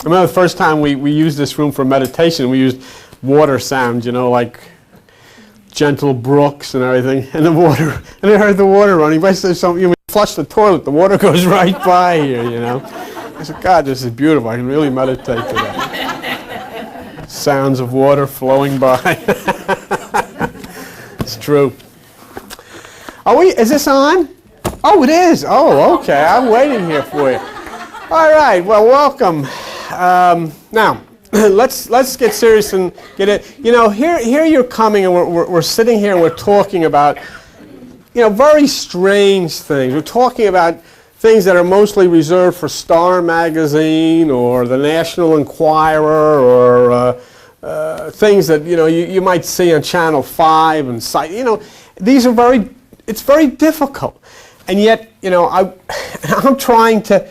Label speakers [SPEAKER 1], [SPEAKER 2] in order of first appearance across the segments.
[SPEAKER 1] I remember the first time we used this room for meditation, we used water sounds, like gentle brooks and everything, and the water, and I heard the water running. But I said something, when you flush the toilet, the water goes right by here, I said, God, this is beautiful. I can really meditate to that. Sounds of water flowing by. It's true. Is this on? Oh, it is. Oh, okay. I'm waiting here for you. All right. Well, welcome. Now, let's get serious and get it. Here you're coming, and we're sitting here and we're talking about, very strange things. We're talking about things that are mostly reserved for Star Magazine or the National Enquirer or things that you might see on Channel 5 and site. These are it's very difficult, and yet I'm trying to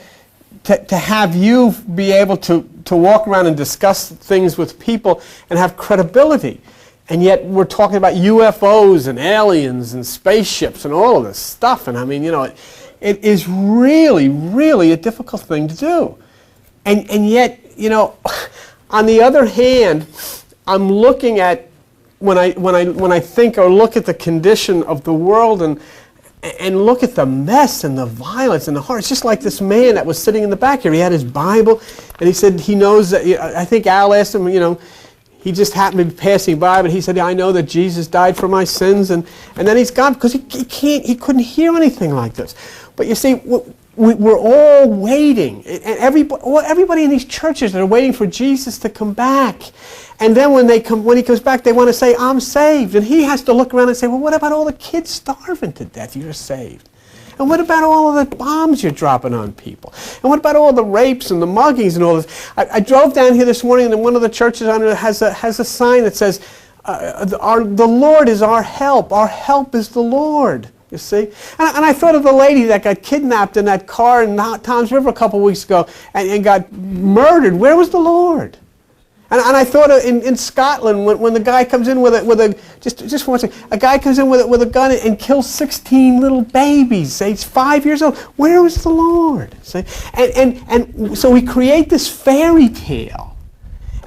[SPEAKER 1] have you be able to walk around and discuss things with people and have credibility. And yet we're talking about UFOs and aliens and spaceships and all of this stuff. And I mean, it is really, really a difficult thing to do. And yet, on the other hand, I'm looking at when I think or look at the condition of the world and look at the mess and the violence and the horror. It's just like this man that was sitting in the back here. He had his Bible, and he said he knows that. I think Al asked him, he just happened to be passing by, but he said, I know that Jesus died for my sins, and then he's gone because he couldn't hear anything like this. But you see, we're all waiting, and everybody in these churches are waiting for Jesus to come back. And then when he comes back, they want to say, I'm saved. And he has to look around and say, well, what about all the kids starving to death? You're saved. And what about all of the bombs you're dropping on people? And what about all the rapes and the muggings and all this? I drove down here this morning, and one of the churches on it has a sign that says, the Lord is our help. Our help is the Lord. You see? And I thought of the lady that got kidnapped in that car in Toms River a couple of weeks ago and got murdered. Where was the Lord? And I thought in Scotland when the guy comes in with a just one second, a guy comes in with a gun and kills 16 little babies, say he's 5 years old. Where was the Lord? See? And so we create this fairy tale.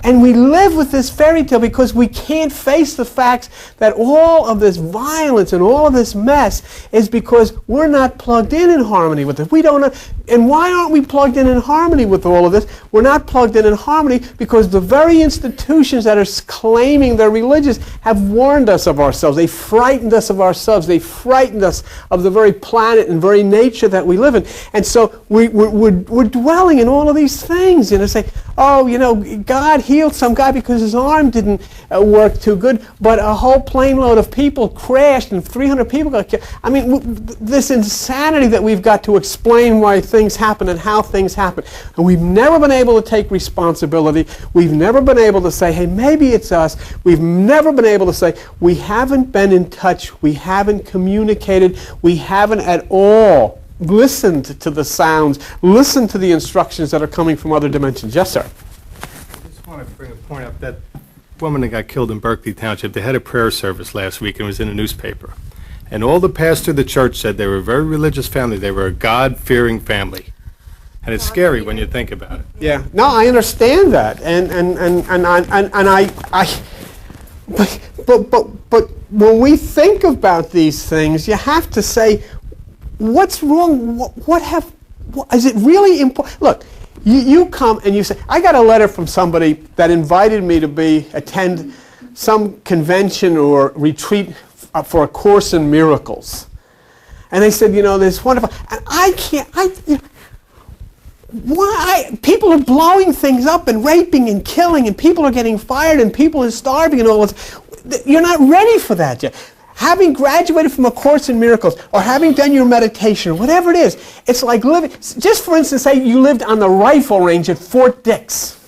[SPEAKER 1] And we live with this fairy tale because we can't face the facts that all of this violence and all of this mess is because we're not plugged in harmony with it. We don't know. And why aren't we plugged in harmony with all of this? We're not plugged in harmony because the very institutions that are claiming they're religious have warned us of ourselves. They frightened us of ourselves. They frightened us of the very planet and very nature that we live in. And so we're dwelling in all of these things. Say, God healed some guy because his arm didn't work too good, but a whole plane load of people crashed and 300 people got killed. I mean, this insanity that we've got to explain why things happen and how things happen. And we've never been able to take responsibility. We've never been able to say, hey, maybe it's us. We've never been able to say, we haven't been in touch. We haven't communicated. We haven't at all listened to the sounds, listened to the instructions that are coming from other dimensions. Yes, sir?
[SPEAKER 2] I just want to bring a point up. That woman that got killed in Berkeley Township, they had a prayer service last week and it was in a newspaper. And all the pastor of the church said they were a very religious family. They were a God-fearing family. And it's scary when you think about it.
[SPEAKER 1] Yeah. No, I understand that. But when we think about these things, you have to say, what's wrong? Is it really important? Look, you come and you say, I got a letter from somebody that invited me to attend some convention or retreat for a Course in Miracles. And they said, this wonderful, and why? People are blowing things up and raping and killing, and people are getting fired, and people are starving and all this. You're not ready for that yet. Having graduated from a Course in Miracles, or having done your meditation, or whatever it is, it's like living, just for instance, say you lived on the rifle range at Fort Dix.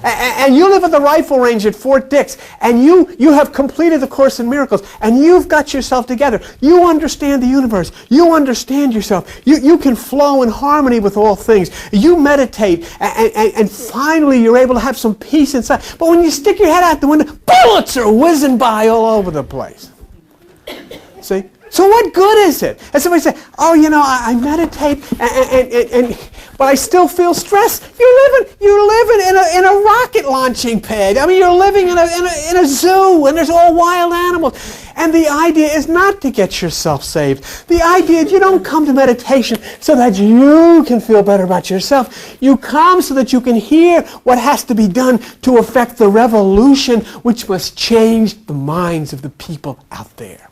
[SPEAKER 1] And you live at the rifle range at Fort Dix, and you have completed the Course in Miracles, and you've got yourself together. You understand the universe. You understand yourself. You can flow in harmony with all things. You meditate, and finally you're able to have some peace inside. But when you stick your head out the window, bullets are whizzing by all over the place. See? So what good is it? And somebody say, oh, I meditate, but I still feel stressed. You're living in a rocket launching pad. I mean, you're living in a zoo, and there's all wild animals. And the idea is not to get yourself saved. The idea is you don't come to meditation so that you can feel better about yourself. You come so that you can hear what has to be done to affect the revolution which must change the minds of the people out there.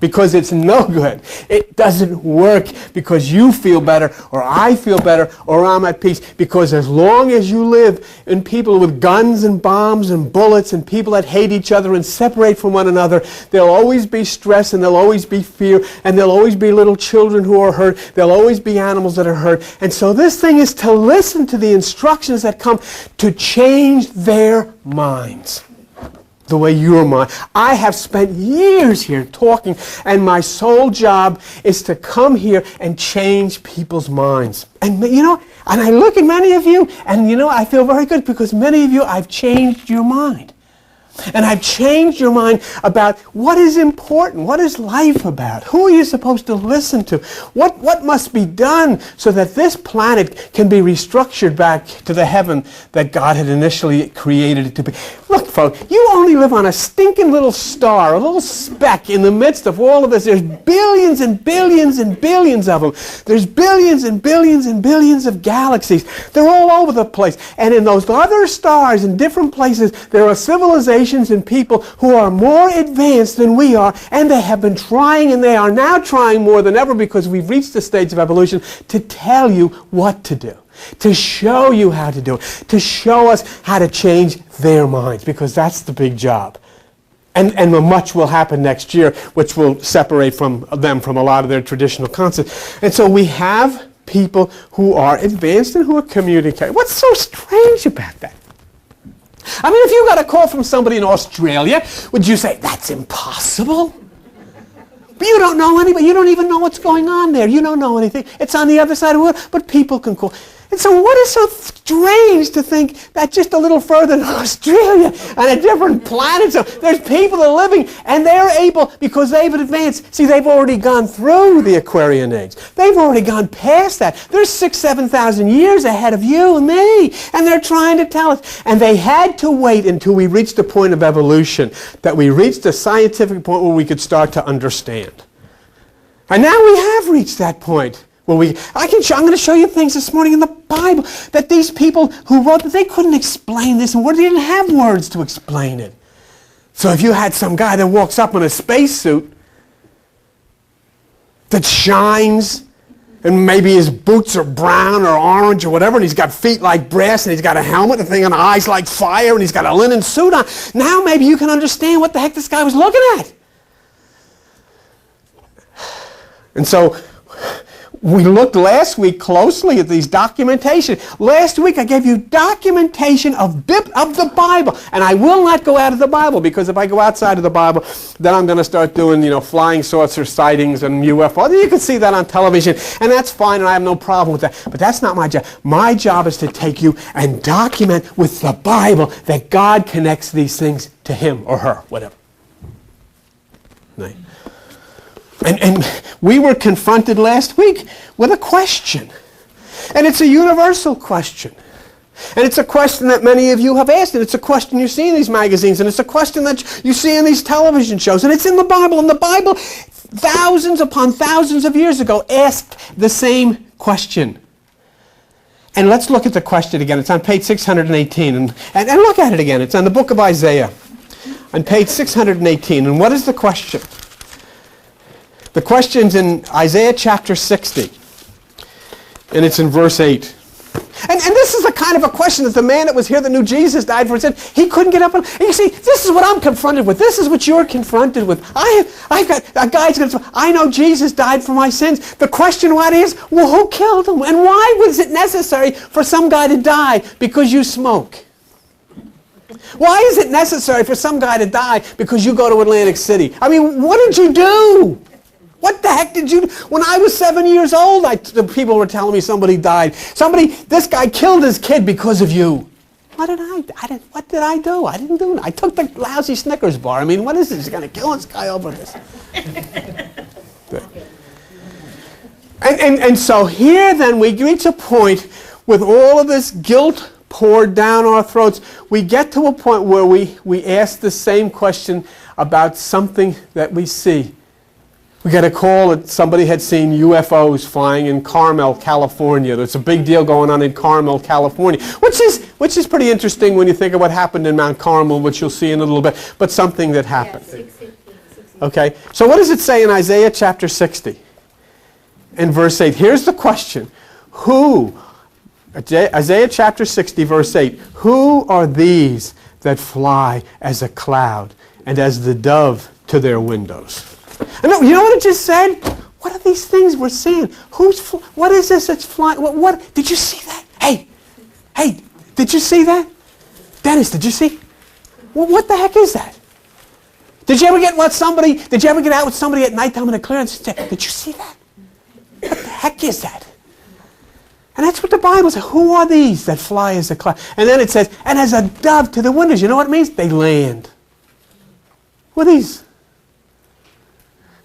[SPEAKER 1] Because it's no good. It doesn't work because you feel better, or I feel better, or I'm at peace. Because as long as you live in people with guns and bombs and bullets and people that hate each other and separate from one another, there'll always be stress and there'll always be fear and there'll always be little children who are hurt. There'll always be animals that are hurt. And so this thing is to listen to the instructions that come to change their minds. The way your mind. I have spent years here talking, and my sole job is to come here and change people's minds. And and I look at many of you, and I feel very good because many of you, I've changed your mind. And I've changed your mind about what is important, what is life about, who are you supposed to listen to, what must be done so that this planet can be restructured back to the heaven that God had initially created it to be. Look, folks, you only live on a stinking little star, a little speck in the midst of all of this. There's billions and billions and billions of them. There's billions and billions and billions of galaxies. They're all over the place. And in those other stars in different places, there are civilizations and people who are more advanced than we are, and they have been trying, and they are now trying more than ever because we've reached the stage of evolution to tell you what to do, to show you how to do it, to show us how to change their minds, because that's the big job. And much will happen next year, which will separate them from a lot of their traditional concepts. And so we have people who are advanced and who are communicating. What's so strange about that? I mean, if you got a call from somebody in Australia, would you say, that's impossible? But you don't know anybody. You don't even know what's going on there. You don't know anything. It's on the other side of the world, but people can call. And so what is so strange to think that just a little further in Australia, on a different planet, so there's people that are living, and they're able, because they've advanced. See, they've already gone through the Aquarian age. They've already gone past that. They're 7,000 years ahead of you and me, and they're trying to tell us. And they had to wait until we reached the point of evolution, that we reached a scientific point where we could start to understand. And now we have reached that point. I'm going to show you things this morning in the Bible that these people who wrote, they couldn't explain this, and they didn't have words to explain it. So if you had some guy that walks up in a spacesuit that shines, and maybe his boots are brown or orange or whatever, and he's got feet like brass, and he's got a helmet, and thing, and eyes like fire, and he's got a linen suit on, now maybe you can understand what the heck this guy was looking at. And so we looked last week closely at these documentation. Last week I gave you documentation of the Bible. And I will not go out of the Bible, because if I go outside of the Bible, then I'm going to start doing, flying saucer sightings and UFOs. You can see that on television, and that's fine, and I have no problem with that. But that's not my job. My job is to take you and document with the Bible that God connects these things to him or her, whatever. Right. And we were confronted last week with a question. And it's a universal question. And it's a question that many of you have asked. And it's a question you see in these magazines. And it's a question that you see in these television shows. And it's in the Bible. And the Bible, thousands upon thousands of years ago, asked the same question. And let's look at the question again. It's on page 618. And look at it again. It's on the book of Isaiah, on page 618. And what is the question? The question's in Isaiah chapter 60, and it's in verse 8. And this is the kind of a question that the man that was here that knew Jesus died for sin, he couldn't get up. And you see, this is what I'm confronted with. This is what you're confronted with. I've got a guy's going to say, I know Jesus died for my sins. The question what is, well, who killed him? And why was it necessary for some guy to die because you smoke? Why is it necessary for some guy to die because you go to Atlantic City? I mean, what did you do? What the heck did you do? When I was 7 years old, the people were telling me somebody died. This guy killed his kid because of you. What did I do? I didn't do it. I took the lousy Snickers bar. I mean, what is this? He's going to kill this guy over this. And so here then we reach a point with all of this guilt poured down our throats. We get to a point where we ask the same question about something that we see. We got a call that somebody had seen UFOs flying in Carmel, California. There's a big deal going on in Carmel, California, which is pretty interesting when you think of what happened in Mount Carmel, which you'll see in a little bit, but something that happened. Okay, so what does it say in Isaiah chapter 60? In verse 8, here's the question. Isaiah chapter 60, verse 8, who are these that fly as a cloud and as the dove to their windows? And you know what it just said? What are these things we're seeing? What is this that's flying? What? Did you see that? Hey, did you see that? Dennis, did you see? What the heck is that? Did you ever get out with somebody at nighttime in a clearance and say, did you see that? What the heck is that? And that's what the Bible says. Who are these that fly as a cloud? And then it says, and as a dove to the windows. You know what it means? They land. Who are these?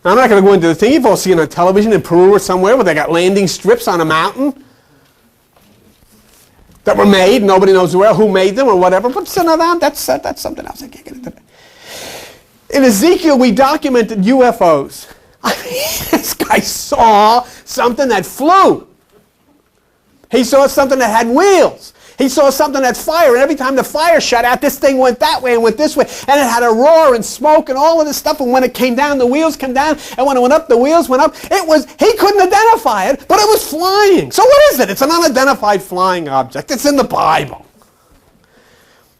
[SPEAKER 1] Now, I'm not going to go into the thing. You've all seen on television in Peru or somewhere where they got landing strips on a mountain that were made. Nobody knows who made them or whatever. But that's something else. I can't get into that. In Ezekiel, we documented UFOs. I mean, this guy saw something that flew. He saw something that had wheels. He saw something that fire, and every time the fire shut out, this thing went that way and went this way, and it had a roar and smoke and all of this stuff, and when it came down, the wheels came down, and when it went up, the wheels went up. He couldn't identify it, but it was flying. So what is it? It's an unidentified flying object. It's in the Bible.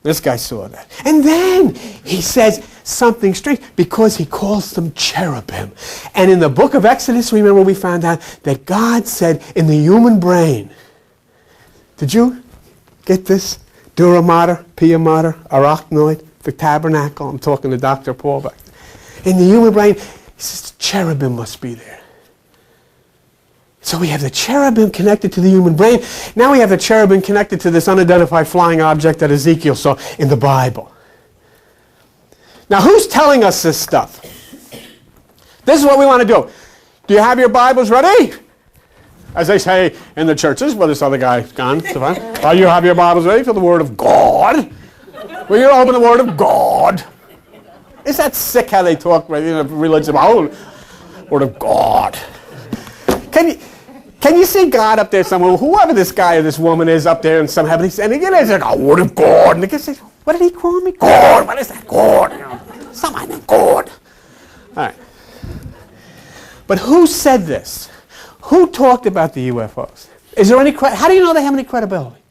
[SPEAKER 1] This guy saw that. And then he says something strange, because he calls them cherubim. And in the book of Exodus, remember we found out that God said in the human brain, did you get this? Dura mater, pia mater, arachnoid, the tabernacle. I'm talking to Dr. Paul back there. In the human brain, he says cherubim must be there. So we have the cherubim connected to the human brain. Now we have the cherubim connected to this unidentified flying object that Ezekiel saw in the Bible. Now who's telling us this stuff? This is what we want to do. Do you have your Bibles ready? As they say in the church. This is where this other guy's gone. Oh, you have your Bibles ready for the Word of God? Will you open the Word of God? Is that sick how they talk religion? Oh, Word of God. Can you see God up there somewhere? Whoever this guy or this woman is up there in some heaven, and he gets like, oh, Word of God. And he says, what did he call me? God. What is that? God. Somebody named God. All right. But who said this? Who talked about the UFOs? Is there any how do you know they have any credibility?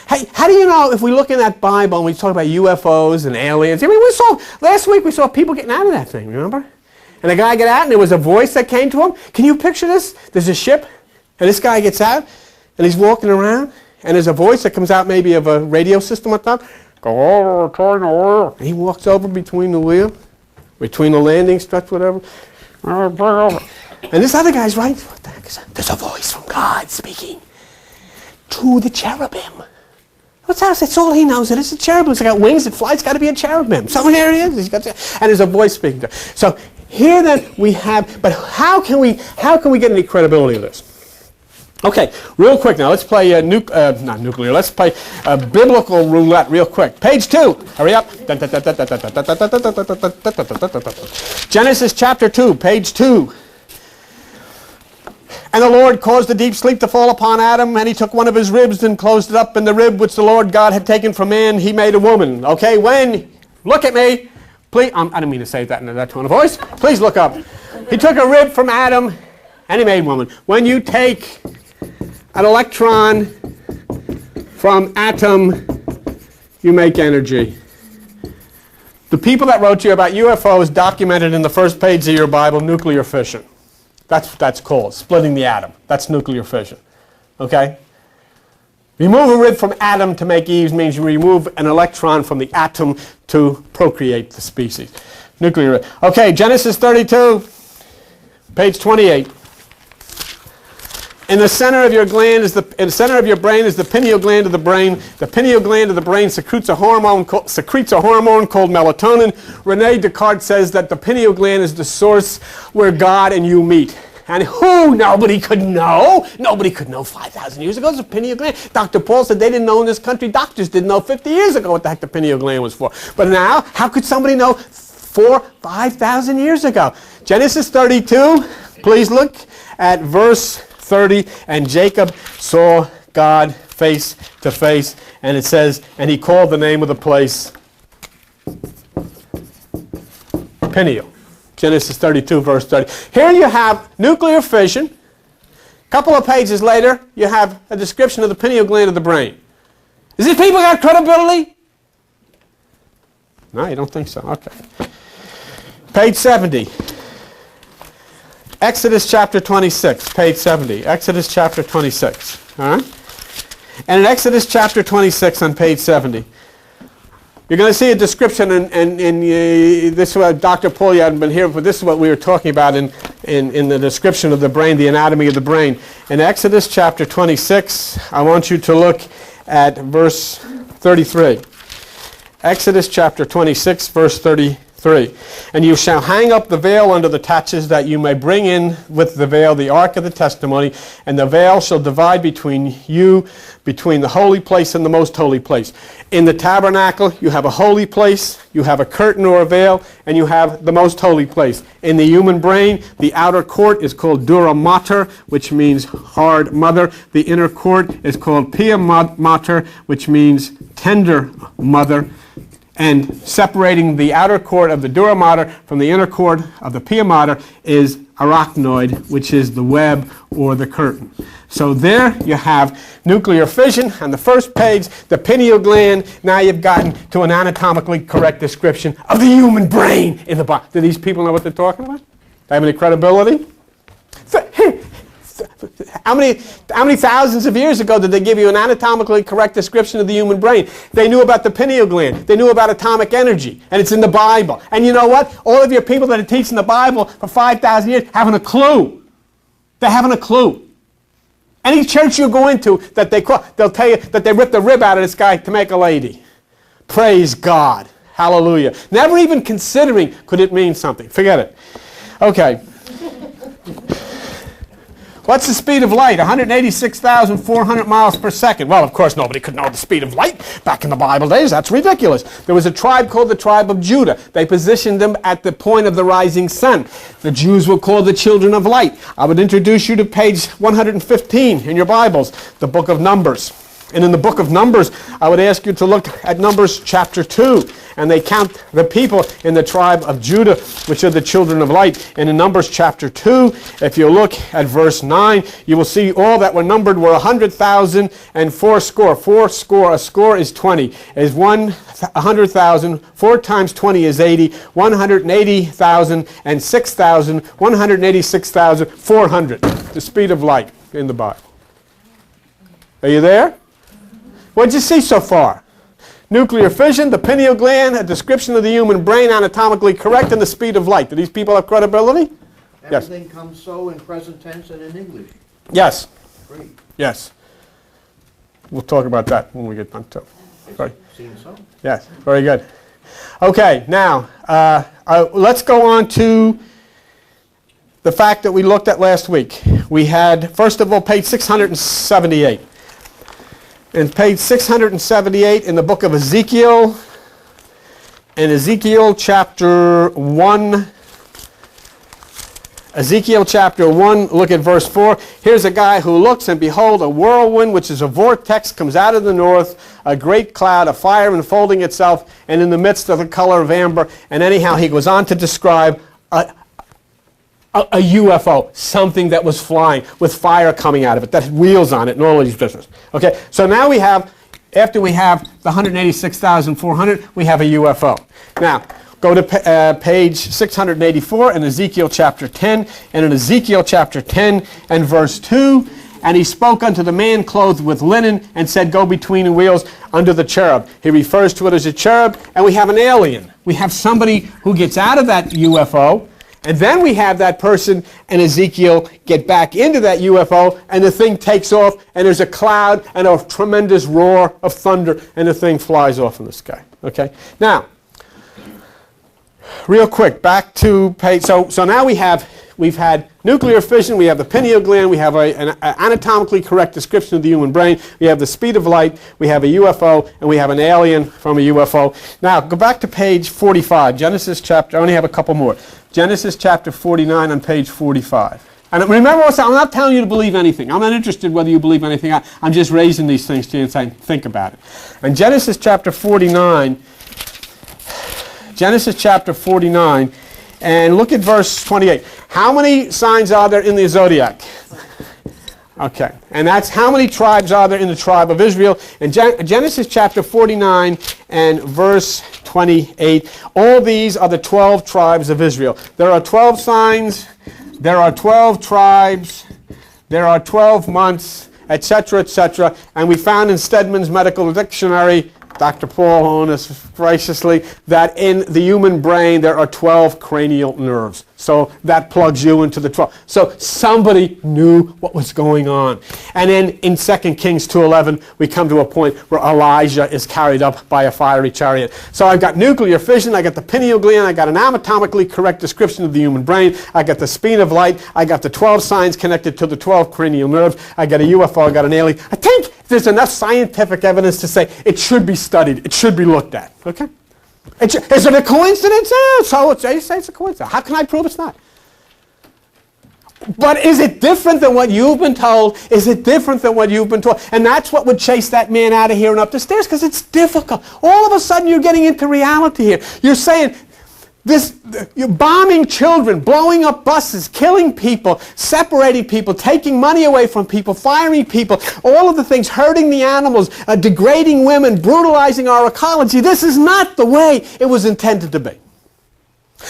[SPEAKER 1] How do you know if we look in that Bible and we talk about UFOs and aliens? I mean, last week we saw people getting out of that thing, remember? And the guy got out and there was a voice that came to him. Can you picture this? There's a ship and this guy gets out and he's walking around and there's a voice that comes out maybe of a radio system up top. And he walks over between the wheel, between the landing struts, whatever. And this other guy's right. What the heck is that? There's a voice from God speaking to the cherubim. What's that? That's all he knows. It is a cherubim. It's got wings. It flies. It's got to be a cherubim. So there he is. And there's a voice speaking to him. So here then we have. But how can we get any credibility of this? Okay, real quick now. Let's play not nuclear. Let's play biblical roulette real quick. Page 2. Hurry up. Genesis chapter 2, page 2. And the Lord caused a deep sleep to fall upon Adam, and he took one of his ribs and closed it up, and the rib which the Lord God had taken from man, he made a woman. Okay, look at me. Please, I didn't mean to say that in that tone of voice. Please look up. He took a rib from Adam, and he made woman. When you take an electron from atom, you make energy. The people that wrote you about UFOs documented in the first page of your Bible nuclear fission. That's called splitting the atom. That's nuclear fission. Okay? Remove a rib from Adam to make Eve means you remove an electron from the atom to procreate the species. Nuclear rib. Okay, Genesis 32, page 28. In the center of your gland is in the center of your brain is the pineal gland of the brain. The pineal gland of the brain secretes a hormone called melatonin. René Descartes says that the pineal gland is the source where God and you meet. And who? Nobody could know. Nobody could know 5,000 years ago. It was a pineal gland. Dr. Paul said they didn't know in this country. Doctors didn't know 50 years ago what the heck the pineal gland was for. But now, how could somebody know 5,000 years ago? Genesis 32, please look at verse 30. And Jacob saw God face to face. And it says, and he called the name of the place Peniel. Genesis 32, verse 30. Here you have nuclear fission. A couple of pages later, you have a description of the pineal gland of the brain. Is these people got credibility? No, you don't think so? Okay. Page 70. Exodus chapter 26, page 70. Exodus chapter 26. All right? And in Exodus chapter 26 on page 70, you're going to see a description, and this is what Dr. Paul, you hadn't been here, but this is what we were talking about in the description of the brain, the anatomy of the brain. In Exodus chapter 26, I want you to look at verse 33. Exodus chapter 26, verse 33. And you shall hang up the veil under the taches, that you may bring in with the veil the ark of the testimony, and the veil shall divide between you, between the holy place and the most holy place. In the tabernacle, you have a holy place, you have a curtain or a veil, and you have the most holy place. In the human brain, the outer court is called dura mater, which means hard mother. The inner court is called pia mater, which means tender mother. And separating the outer court of the dura mater from the inner court of the pia mater is arachnoid, which is the web or the curtain. So there you have nuclear fission on the first page, the pineal gland. Now you've gotten to an anatomically correct description of the human brain in the body. Do these people know what they're talking about? Do they have any credibility? How many thousands of years ago did they give you an anatomically correct description of the human brain? They knew about the pineal gland. They knew about atomic energy. And it's in the Bible. And you know what? All of your people that are teaching the Bible for 5,000 years haven't a clue. They haven't a clue. Any church you go into that they'll tell you that they ripped the rib out of this guy to make a lady. Praise God. Hallelujah. Never even considering could it mean something. Forget it. Okay. What's the speed of light? 186,400 miles per second. Well, of course, nobody could know the speed of light back in the Bible days. That's ridiculous. There was a tribe called the tribe of Judah. They positioned them at the point of the rising sun. The Jews were called the children of light. I would introduce you to page 115 in your Bibles, the book of Numbers. And in the book of Numbers, I would ask you to look at Numbers chapter 2. And they count the people in the tribe of Judah, which are the children of light. And in Numbers chapter 2, if you look at verse 9, you will see all that were numbered were 100,000 and fourscore. Fourscore, a score is 20, is 100,000. 4 times 20 is 80. 180,000 and 6,000. 186,400. The speed of light in the Bible. Are you there? What did you see so far? Nuclear fission, the pineal gland, a description of the human brain anatomically correct, and the speed of light. Do these people have credibility?
[SPEAKER 3] Everything comes so in present tense and in English.
[SPEAKER 1] Yes.
[SPEAKER 3] Great.
[SPEAKER 1] Yes. We'll talk about that when we get done too. Sorry.
[SPEAKER 3] Seems so.
[SPEAKER 1] Yes. Very good. Okay. Now, let's go on to the fact that we looked at last week. We had, first of all, page 678. In page 678 in the book of Ezekiel, in Ezekiel chapter 1, look at verse 4. Here's a guy who looks, and behold, a whirlwind, which is a vortex, comes out of the north, a great cloud of fire enfolding itself, and in the midst of the color of amber. And anyhow, he goes on to describe a UFO, something that was flying with fire coming out of it, that had wheels on it and all of these business. Okay, so now we have, after we have the 186,400, we have a UFO. Now, go to page 684 in Ezekiel chapter 10, and in Ezekiel chapter 10 and verse 2, and he spoke unto the man clothed with linen and said, go between the wheels under the cherub. He refers to it as a cherub, and we have an alien. We have somebody who gets out of that UFO, And then we have that person and Ezekiel get back into that UFO, and the thing takes off, and there's a cloud and a tremendous roar of thunder, and the thing flies off in the sky. Okay? Now, real quick, back to page. So now we've had nuclear fission, we have the pineal gland, we have an anatomically correct description of the human brain, we have the speed of light, we have a UFO, and we have an alien from a UFO. Now, go back to page 45, Genesis chapter, I only have a couple more. Genesis chapter 49 on page 45. And remember also, I'm not telling you to believe anything. I'm not interested whether you believe anything. I'm just raising these things to you and saying, think about it. In Genesis chapter 49, and look at verse 28. How many signs are there in the zodiac? Okay, and that's how many tribes are there in the tribe of Israel. In Genesis chapter 49 and verse 28, all these are the 12 tribes of Israel. There are 12 signs, there are 12 tribes, there are 12 months, etc., etc. And we found in Stedman's Medical Dictionary, Dr. Paul Honus graciously, that in the human brain there are 12 cranial nerves. So that plugs you into the 12. So somebody knew what was going on. And then in 2 Kings 2:11, we come to a point where Elijah is carried up by a fiery chariot. So I've got nuclear fission, I got the pineal gland, I got an anatomically correct description of the human brain, I got the speed of light, I got the 12 signs connected to the 12 cranial nerves, I got a UFO, I got an alien. I think there's enough scientific evidence to say it should be studied, it should be looked at. Okay? Is it a coincidence? Yeah, so they say it's a coincidence. How can I prove it's not? But is it different than what you've been told? Is it different than what you've been told? And that's what would chase that man out of here and up the stairs, because it's difficult. All of a sudden you're getting into reality here. You're saying, you're bombing children, blowing up buses, killing people, separating people, taking money away from people, firing people, all of the things, hurting the animals, degrading women, brutalizing our ecology. This is not the way it was intended to be.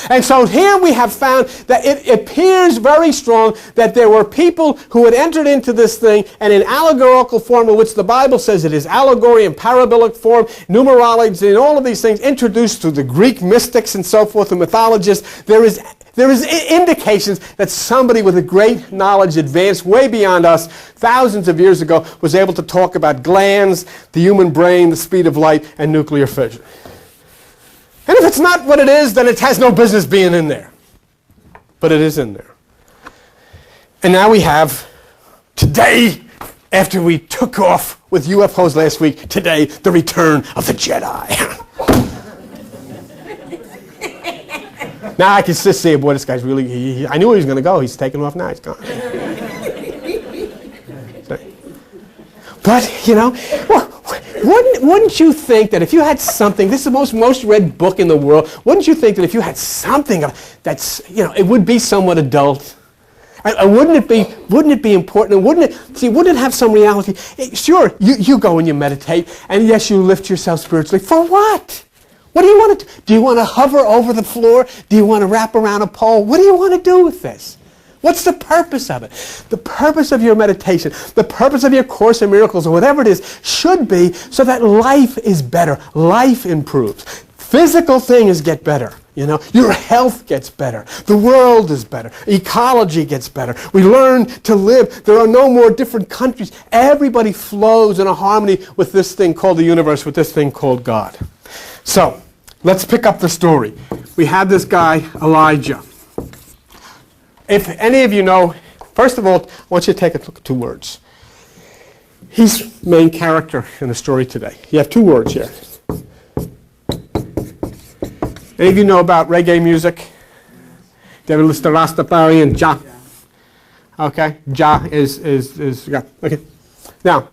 [SPEAKER 1] And so here we have found that it appears very strong that there were people who had entered into this thing, and in allegorical form, in which the Bible says it is allegory and parabolic form, numerology and all of these things introduced through the Greek mystics and so forth, and mythologists, there is indications that somebody with a great knowledge, advanced way beyond us, thousands of years ago, was able to talk about glands, the human brain, the speed of light, and nuclear fission. And if it's not what it is, then it has no business being in there. But it is in there. And now we have, today, after we took off with UFOs last week, today, the return of the Jedi. Now I can just say, boy, this guy's really, I knew he was going to go. He's taking off now. He's gone. But, you know, well, wouldn't you think that if you had something, this is the most read book in the world, wouldn't you think that if you had something that's, you know, it would be somewhat adult? Wouldn't it be important? And wouldn't it have some reality? Sure, you go and you meditate, and yes, you lift yourself spiritually. For what? What do you want to do? Do you want to hover over the floor? Do you want to wrap around a pole? What do you want to do with this? What's the purpose of it? The purpose of your meditation, the purpose of your Course in Miracles, or whatever it is, should be so that life is better. Life improves. Physical things get better. You know, your health gets better. The world is better. Ecology gets better. We learn to live. There are no more different countries. Everybody flows in a harmony with this thing called the universe, with this thing called God. So, let's pick up the story. We had this guy, Elijah. If any of you know, first of all, I want you to take a look at two words. He's main character in the story today. You have two words here. Any of you know about reggae music? They have list of Rastafari and Jah. Okay, Jah is yeah. Okay. Now,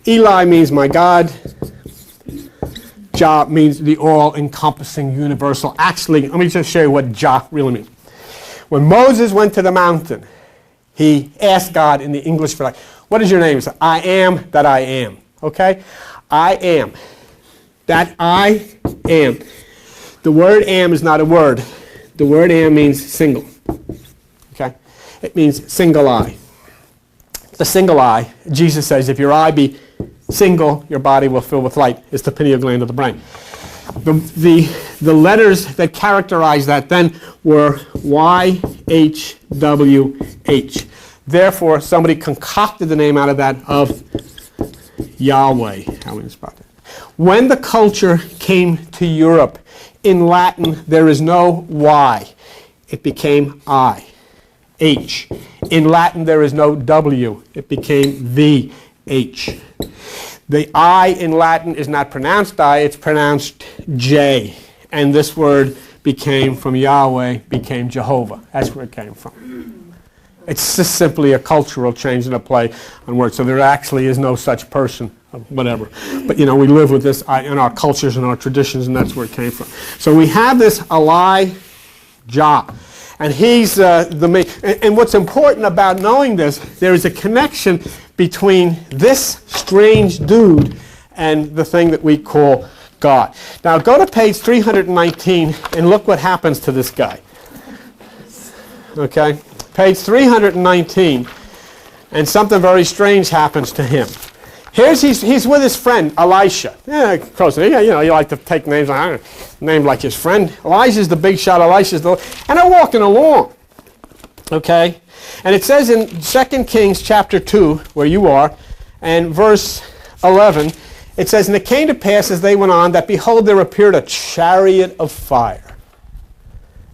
[SPEAKER 1] Eli means my God. Jah means the all-encompassing universal. Actually, let me just show you what Jah really means. When Moses went to the mountain, he asked God in the English for like, what is your name? He said, I am that I am. Okay? I am. That I am. The word am is not a word. The word am means single. Okay? It means single eye. The single eye, Jesus says, if your eye be single, your body will fill with light. It's the pineal gland of the brain. The letters that characterized that then were YHWH. Therefore, somebody concocted the name out of that of Yahweh. How we spell that? When the culture came to Europe, in Latin there is no Y. It became I. H. In Latin there is no W. It became VH. The I in Latin is not pronounced I, it's pronounced J. And this word became from Yahweh, became Jehovah. That's where it came from. It's just simply a cultural change and a play on words. So there actually is no such person, whatever. But we live with this in our cultures and our traditions, and that's where it came from. So we have this Elijah. And he's the main. And what's important about knowing this, there is a connection between this strange dude and the thing that we call God. Now go to page 319 and look what happens to this guy. Okay? Page 319, and something very strange happens to him. He's with his friend Elisha. Yeah, close. Yeah, you like to take names like his friend. Elijah's the big shot. Elisha's and they're walking along. Okay, and it says in 2 Kings chapter 2, where you are, and verse 11, it says, "And it came to pass as they went on that behold, there appeared a chariot of fire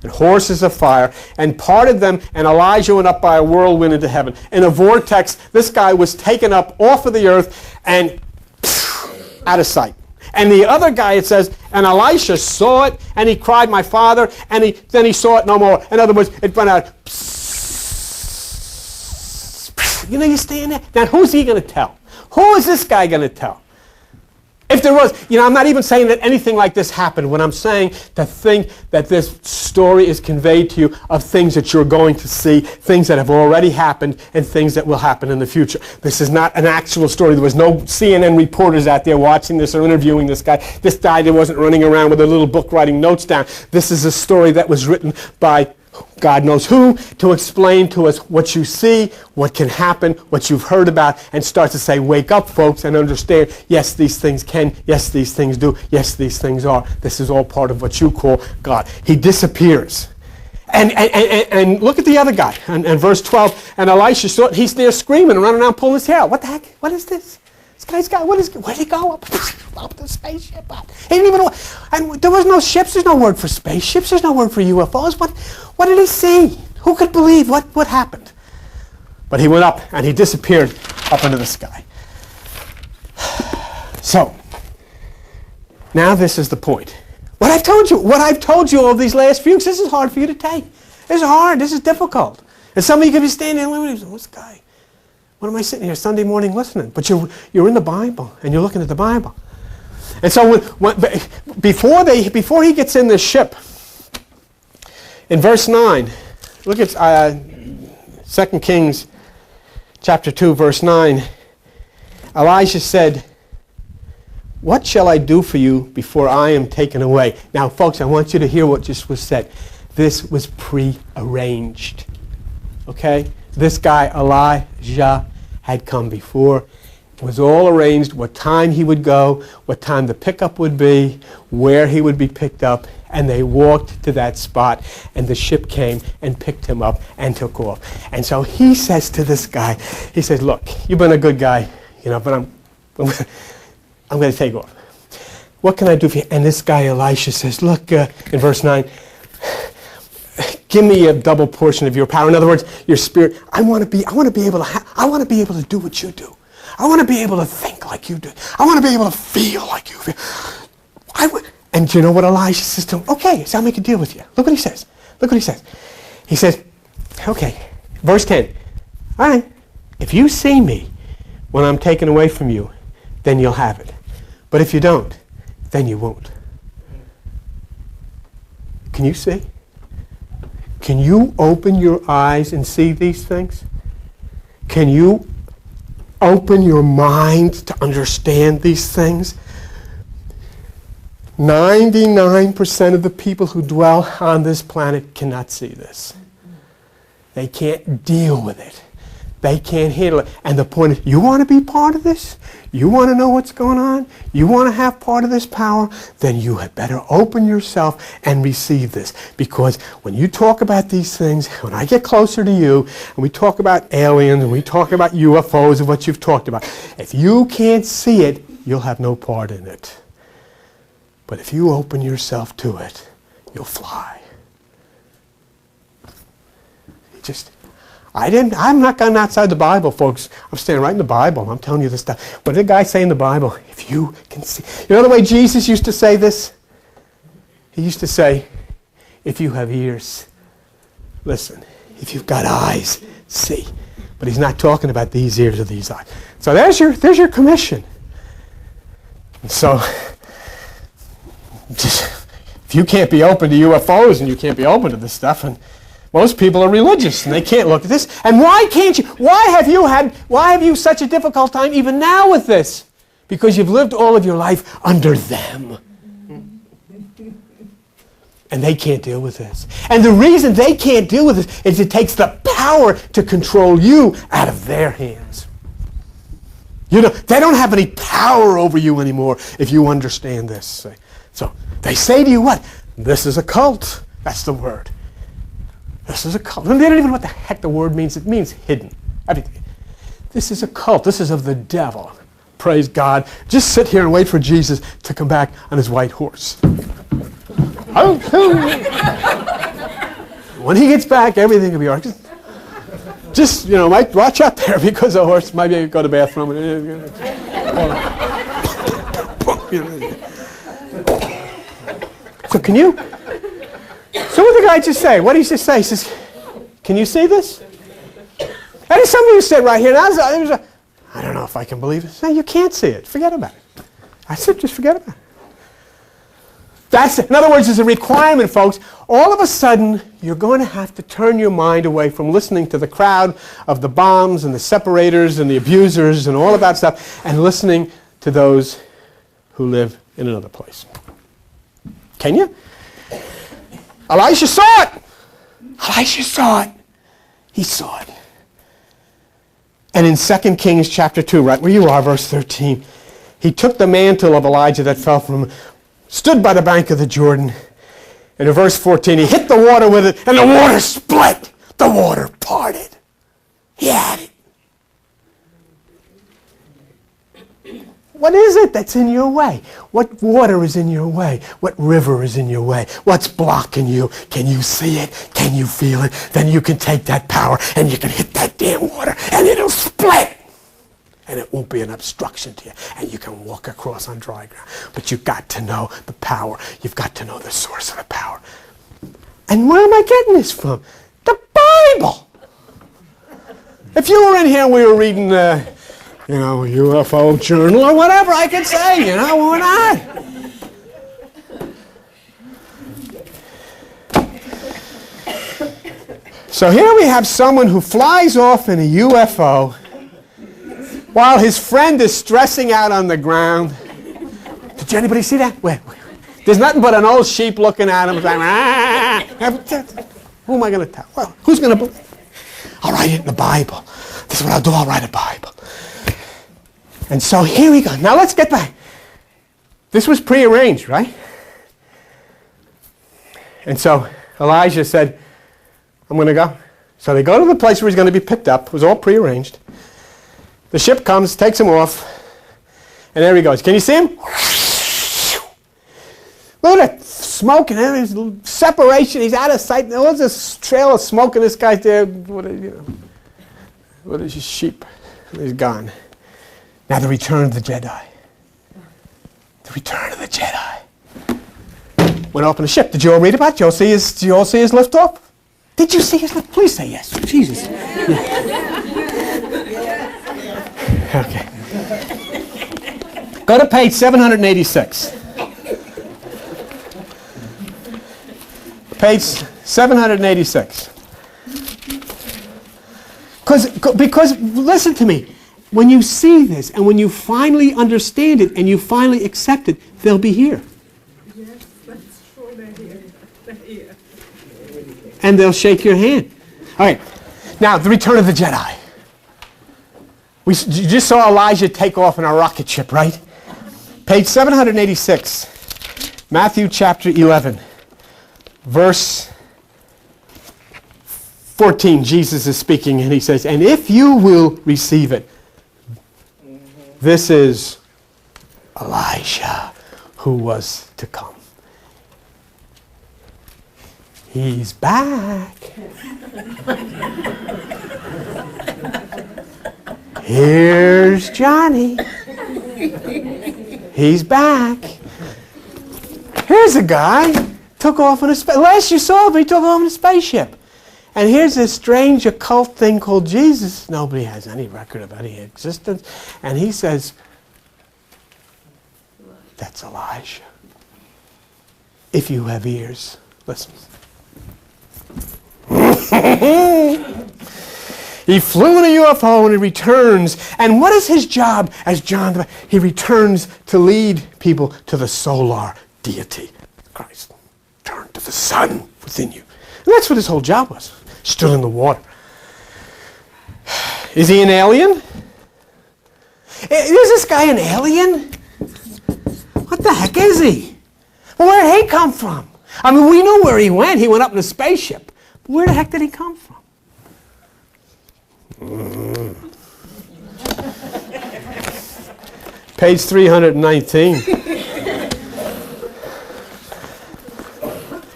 [SPEAKER 1] and horses of fire, and parted them, and Elijah went up by a whirlwind into heaven." In a vortex, this guy was taken up off of the earth and out of sight. And the other guy, it says, and Elisha saw it, and he cried, "My father," and then he saw it no more. In other words, it went out. You stand there? Now, who's he going to tell? Who is this guy going to tell? If there was, I'm not even saying that anything like this happened. When I'm saying that this story is conveyed to you of things that you're going to see, things that have already happened, and things that will happen in the future. This is not an actual story. There was no CNN reporters out there watching this or interviewing this guy. This guy that wasn't running around with a little book writing notes down. This is a story that was written by God knows who, to explain to us what you see, what can happen, what you've heard about, and start to say, wake up, folks, and understand, yes, these things can, yes, these things do, yes, these are. This is all part of what you call God. He disappears. And look at the other guy, and verse 12, and Elisha saw it, he's there screaming and running around pulling his hair out. What the heck? What is this? This guy's got, where'd he go? Up the spaceship. He didn't even know. And there was no ships. There's no word for spaceships. There's no word for UFOs. What did he see? Who could believe what happened? But he went up and he disappeared up into the sky. So, now this is the point. What I've told you all these last few weeks, this is hard for you to take. This is hard. This is difficult. And some of you could be standing there, what's this guy? What am I sitting here Sunday morning listening? But you're in the Bible, and you're looking at the Bible. And so before he gets in this ship, in verse 9, look at 2 Kings chapter 2, verse 9. Elijah said, "What shall I do for you before I am taken away?" Now, folks, I want you to hear what just was said. This was pre-arranged. Okay? This guy, Elijah, had come before. It was all arranged, what time he would go, what time the pickup would be, where he would be picked up, and they walked to that spot, and the ship came and picked him up and took off. And so he says to this guy, he says, "Look, you've been a good guy, but I'm going to take off. What can I do for you?" And this guy, Elisha, says, "Look," in verse 9, "give me a double portion of your power." In other words, your spirit. I want to be able to do what you do. I want to be able to think like you do. I want to be able to feel like you feel. And you know what Elijah says to him? "Okay, so I'll make a deal with you." Look what he says. He says, okay, verse 10. "All right, if you see me when I'm taken away from you, then you'll have it. But if you don't, then you won't." Can you see? Can you open your eyes and see these things? Can you open your mind to understand these things? 99% of the people who dwell on this planet cannot see this. They can't deal with it. They can't handle it. And the point is, you want to be part of this? You want to know what's going on? You want to have part of this power? Then you had better open yourself and receive this. Because when you talk about these things, when I get closer to you, and we talk about aliens, and we talk about UFOs and what you've talked about, if you can't see it, you'll have no part in it. But if you open yourself to it, you'll fly. I'm not going outside the Bible, folks. I'm standing right in the Bible. I'm telling you this stuff. What did the guy say in the Bible? If you can see. You know the way Jesus used to say this? He used to say, if you have ears, listen. If you've got eyes, see. But he's not talking about these ears or these eyes. So there's your commission. And so, if you can't be open to UFOs and you can't be open to this stuff, and most people are religious and they can't look at this. And why can't you? Why have you such a difficult time even now with this? Because you've lived all of your life under them. And they can't deal with this. And the reason they can't deal with this is it takes the power to control you out of their hands. You know, they don't have any power over you anymore if you understand this. So they say to you what? This is a cult. That's the word. This is a cult. And they don't even know what the heck the word means. It means hidden. This is a cult. This is of the devil. Praise God. Just sit here and wait for Jesus to come back on his white horse. When he gets back, everything will be all right. Just, Mike, watch out there because the horse might go to the bathroom. So can you? So what did the guy just say? What did he just say? He says, can you see this? And there's somebody who said right here, and I don't know if I can believe it. No, you can't see it. Forget about it. I said, just forget about it. That's it. In other words, it's a requirement, folks. All of a sudden, you're going to have to turn your mind away from listening to the crowd of the bombs and the separators and the abusers and all of that stuff and listening to those who live in another place. Can you? Elisha saw it. Elisha saw it. He saw it. And in 2 Kings chapter 2, right where you are, verse 13, he took the mantle of Elijah that fell from him, stood by the bank of the Jordan. And in verse 14, he hit the water with it, and the water split. The water parted. He had it. What is it that's in your way? What water is in your way? What river is in your way? What's blocking you? Can you see it? Can you feel it? Then you can take that power and you can hit that damn water and it'll split. And it won't be an obstruction to you. And you can walk across on dry ground. But you've got to know the power. You've got to know the source of the power. And where am I getting this from? The Bible. If you were in here and we were reading UFO Journal or whatever I could say, we're not. So here we have someone who flies off in a UFO while his friend is stressing out on the ground. Did anybody see that? Wait. There's nothing but an old sheep looking at him. Who am I going to tell? Well, who's going to believe? I'll write it in the Bible. This is what I'll do. I'll write a Bible. And so here we go. Now let's get back. This was prearranged, right? And so Elijah said, I'm going to go. So they go to the place where he's going to be picked up. It was all prearranged. The ship comes, takes him off, and there he goes. Can you see him? Look at that smoke and everything. Separation. He's out of sight. There's this trail of smoke, and this guy's there. What is his sheep? He's gone. Now the return of the Jedi. The return of the Jedi. Went off on a ship. Did you all read about it? Did you all see his liftoff? Did you see his lift? Please say yes. Jesus. Yeah. Okay. Go to page 786. Page 786. Because listen to me. When you see this and when you finally understand it and you finally accept it, they'll be here.
[SPEAKER 4] Yes, that's true. They're here. They're here.
[SPEAKER 1] And they'll shake your hand. All right. Now, the return of the Jedi. You just saw Elijah take off in a rocket ship, right? Page 786, Matthew chapter 11, verse 14. Jesus is speaking and he says, and if you will receive it, this is Elijah who was to come. He's back. Here's Johnny. He's back. Here's a guy took off in a spaceship. Last you saw him, he took off in a spaceship. And here's this strange occult thing called Jesus. Nobody has any record of any existence. And he says, that's Elijah. If you have ears, listen. He flew in a UFO and he returns. And what is his job as John? He returns to lead people to the solar deity, Christ. Turn to the sun within you. And that's what his whole job was. Stood in the water. Is he an alien? Is this guy an alien? What the heck is he? Well, where did he come from? I mean, we know where he went. He went up in a spaceship. But where the heck did he come from? Page 319.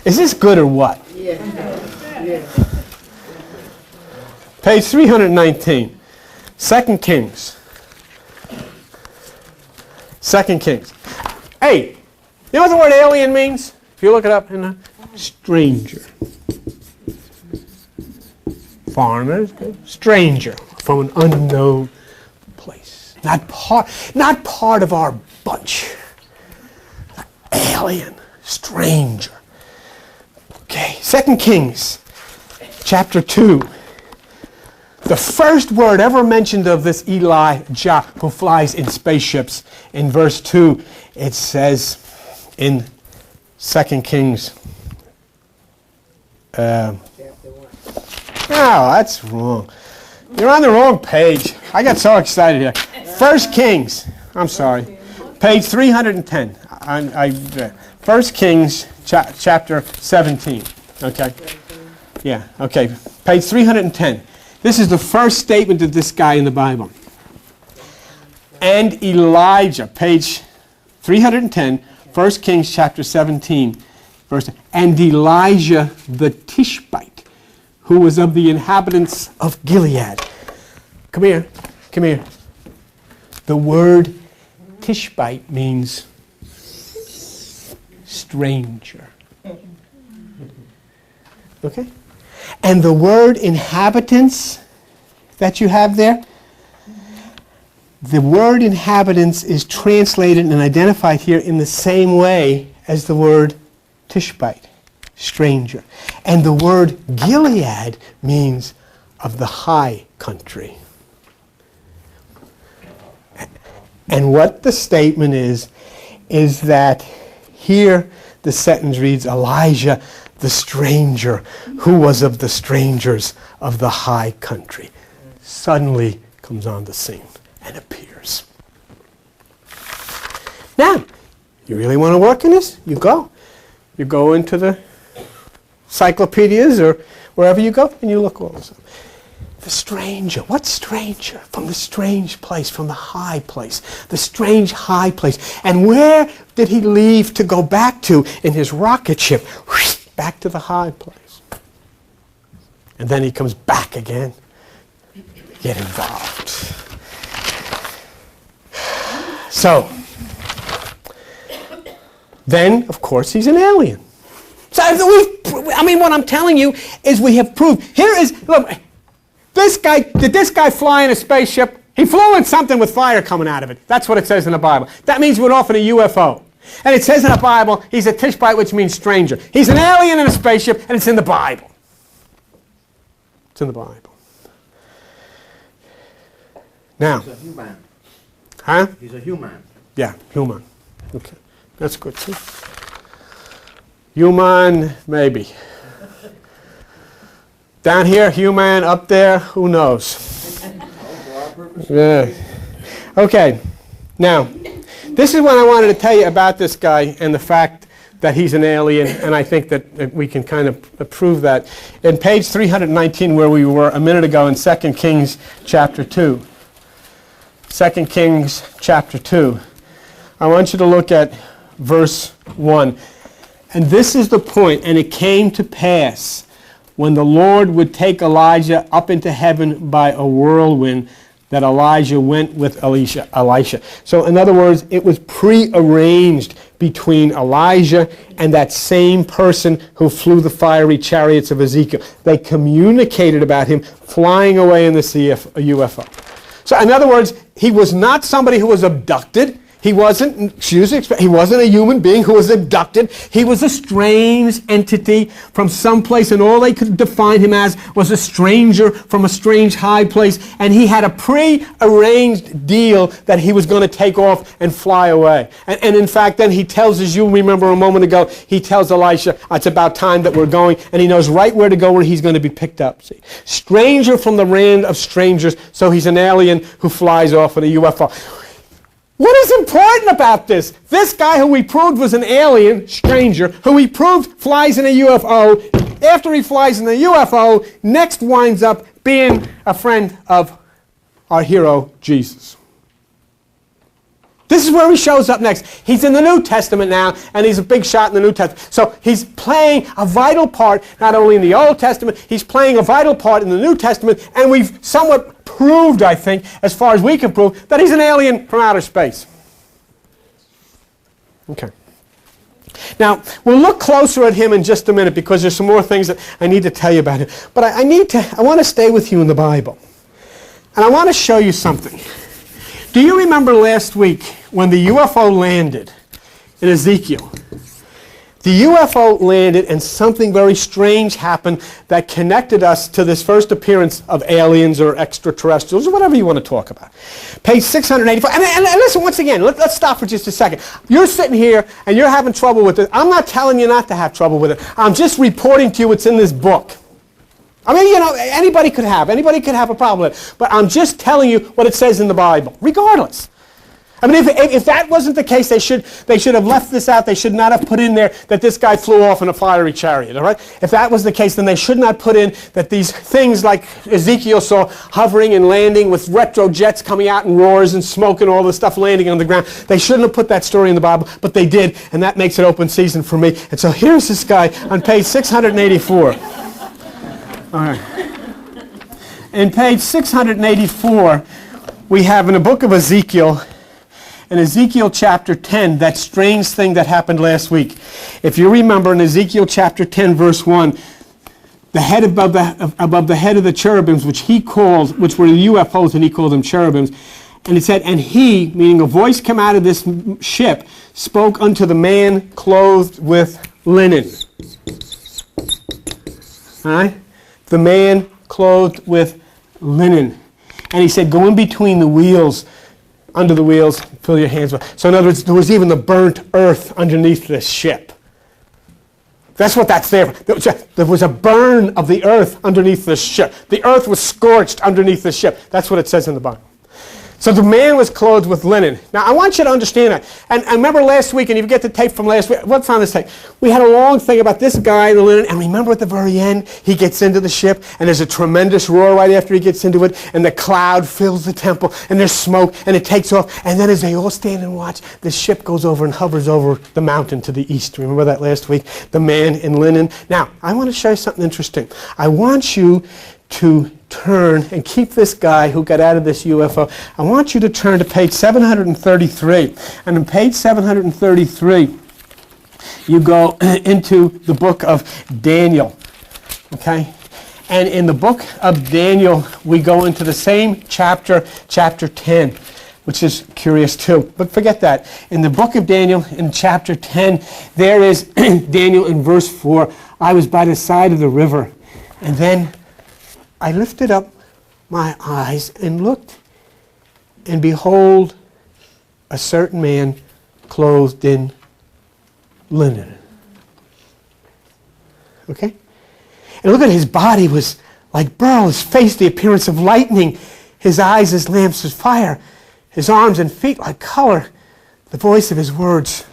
[SPEAKER 1] Is this good or what?
[SPEAKER 3] Yeah.
[SPEAKER 1] Page 319. 2 Kings. 2 Kings. Hey, you know what the word alien means? If you look it up in a stranger. Foreigners, stranger, from an unknown place. Not part of our bunch. Alien, stranger. Okay, 2 Kings, chapter 2. The first word ever mentioned of this Elijah who flies in spaceships, in verse 2, it says in 2 Kings. No, that's wrong. You're on the wrong page. I got so excited here. 1 Kings. I'm sorry. Page 310. 1 Kings chapter 17. Okay. Yeah, okay. Page 310. This is the first statement of this guy in the Bible. And Elijah, page 310, 1 Kings chapter 17, verse 10. And Elijah the Tishbite, who was of the inhabitants of Gilead. Come here. Come here. The word Tishbite means stranger. Okay? And the word inhabitants that you have there, the word inhabitants is translated and identified here in the same way as the word Tishbite, stranger. And the word Gilead means of the high country. And what the statement is that here the sentence reads, Elijah, the stranger, who was of the strangers of the high country, suddenly comes on the scene and appears. Now, you really want to work in this? You go. You go into the encyclopedias or wherever you go and you look all this up. The stranger. What stranger? From the strange place, from the high place. The strange high place. And where did he leave to go back to in his rocket ship? Back to the high place. And then he comes back again. Get involved. So, then, of course, he's an alien. So, what I'm telling you is we have proved. Here is, look, did this guy fly in a spaceship? He flew in something with fire coming out of it. That's what it says in the Bible. That means he went off in a UFO. And it says in the Bible, he's a Tishbite, which means stranger. He's an alien in a spaceship, and it's in the Bible. It's in the Bible. Now.
[SPEAKER 3] He's a human.
[SPEAKER 1] Huh?
[SPEAKER 3] He's a human.
[SPEAKER 1] Yeah, human. Okay. That's good, too. Human, maybe. Down here, human. Up there, who knows? Yeah. Okay. Now, this is what I wanted to tell you about this guy and the fact that he's an alien, and I think that we can kind of prove that. In page 319, where we were a minute ago in 2 Kings chapter 2. 2 Kings chapter 2. I want you to look at verse 1. And this is the point, and it came to pass when the Lord would take Elijah up into heaven by a whirlwind, that Elijah went with Elisha. So in other words, it was prearranged between Elijah and that same person who flew the fiery chariots of Ezekiel. They communicated about him flying away in the UFO. So in other words, he was not somebody who was abducted. He wasn't, he wasn't a human being who was abducted. He was a strange entity from someplace, and all they could define him as was a stranger from a strange high place. And he had a pre-arranged deal that he was going to take off and fly away. And in fact, then he tells, as you remember a moment ago, he tells Elisha, it's about time that we're going, and he knows right where to go, where he's going to be picked up. See? Stranger from the land of strangers, so he's an alien who flies off in a UFO. What is important about this? This guy who we proved was an alien, stranger, who we proved flies in a UFO, after he flies in a UFO, next winds up being a friend of our hero, Jesus. This is where he shows up next. He's in the New Testament now, and he's a big shot in the New Testament. So he's playing a vital part, not only in the Old Testament, he's playing a vital part in the New Testament, and we've somewhat proved, I think, as far as we can prove, that he's an alien from outer space. Okay. Now, we'll look closer at him in just a minute, because there's some more things that I need to tell you about him. But I want to stay with you in the Bible. And I want to show you something. Do you remember last week when the UFO landed in Ezekiel? The UFO landed and something very strange happened that connected us to this first appearance of aliens or extraterrestrials or whatever you want to talk about. Page 684. And listen, once again, let's stop for just a second. You're sitting here and you're having trouble with it. I'm not telling you not to have trouble with it. I'm just reporting to you what's in this book. I mean, you know, anybody could have a problem with it. But I'm just telling you what it says in the Bible, regardless. I mean, if that wasn't the case, they should have left this out. They should not have put in there that this guy flew off in a fiery chariot, all right? If that was the case, then they should not put in that these things like Ezekiel saw hovering and landing with retro jets coming out and roars and smoke and all this stuff landing on the ground. They shouldn't have put that story in the Bible, but they did, and that makes it open season for me. And so here's this guy on page 684. All right. In page 684, we have in the book of Ezekiel, in Ezekiel chapter 10, that strange thing that happened last week. If you remember in Ezekiel chapter 10, verse 1, the head above the head of the cherubims, which were the UFOs, and he called them cherubims, and it said, and he, meaning a voice came out of this ship, spoke unto the man clothed with linen. All right? The man clothed with linen. And he said, go in between the wheels, under the wheels, fill your hands with. So in other words, there was even the burnt earth underneath this ship. That's what that's there for. There was a burn of the earth underneath this ship. The earth was scorched underneath the ship. That's what it says in the Bible. So the man was clothed with linen. Now, I want you to understand that. And remember last week, and if you get the tape from last week, what's on this tape? We had a long thing about this guy in the linen, and remember at the very end, he gets into the ship, and there's a tremendous roar right after he gets into it, and the cloud fills the temple, and there's smoke, and it takes off, and then as they all stand and watch, the ship goes over and hovers over the mountain to the east. Remember that last week? The man in linen. Now, I want to show you something interesting. I want you to turn and keep this guy who got out of this UFO. I want you to turn to page 733. And on page 733, you go into the book of Daniel. Okay? And in the book of Daniel, we go into the same chapter, chapter 10, which is curious too. But forget that. In the book of Daniel, in chapter 10, there is Daniel in verse 4. I was by the side of the river, and then I lifted up my eyes and looked, and behold, a certain man clothed in linen. Okay? And look at his body was like beryl, his face the appearance of lightning, His eyes as lamps of fire, his arms and feet like color, the voice of his words.